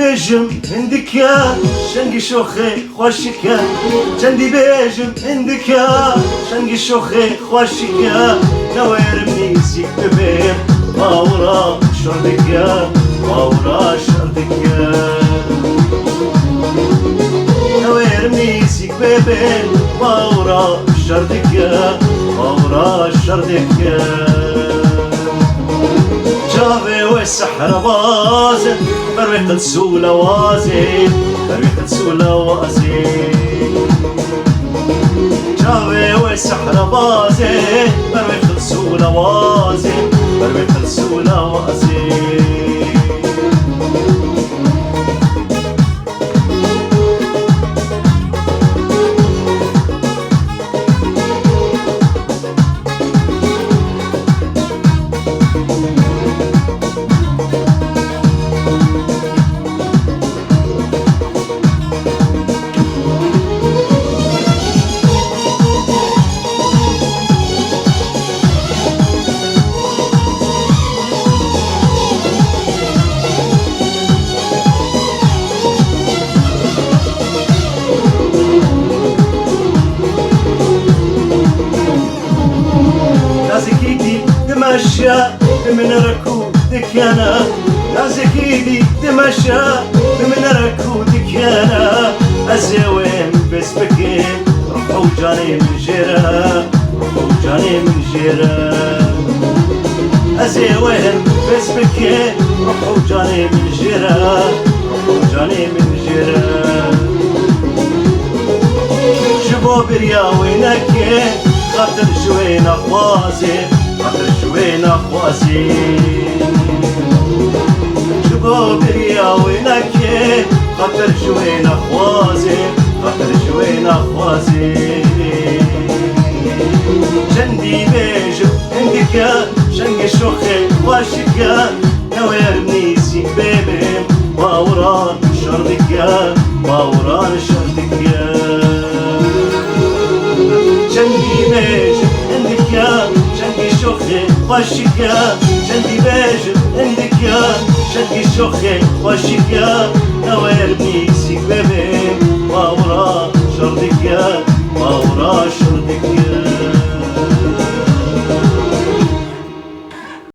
بيجم عندك يا شنقي شوخي خوشك يا جندي بيجم عندك يا شنقي شوخي خوشك يا نوير منيسيك ببين باورا شردك يا باورا شردك يا نوير منيسيك ببين باورا شردك يا باورا شردك يا جافي والسحر بازن بريق السولة وازين بريق السولة وازين جافي والسحر بازن بريق السولة وازين بريق السولة وازين دمشى من ركودك انا نازك ايدي دمشى من ركودك انا ازوين بس بكين روحوا جاني من جيران روحوا جاني من جيران ازوين بس بكين روحوا جاني من جيران روحوا جاني من جيران شبو برياوينك خاطر شوين اخوازي خاطر شوين اخوازي شبو برياوينك خاطر شوين اخوازي خاطر شوين اخوازي جندي بيجو عندك يا شنقي شوخي واشك يا نوير منيسي بيبي باوران شردك يا باوران شردك يا جندي بيجو عندك يا شنقي شوخي واشك يا جندي بيجو عندك يا شنقي شوخي واشك يا نوير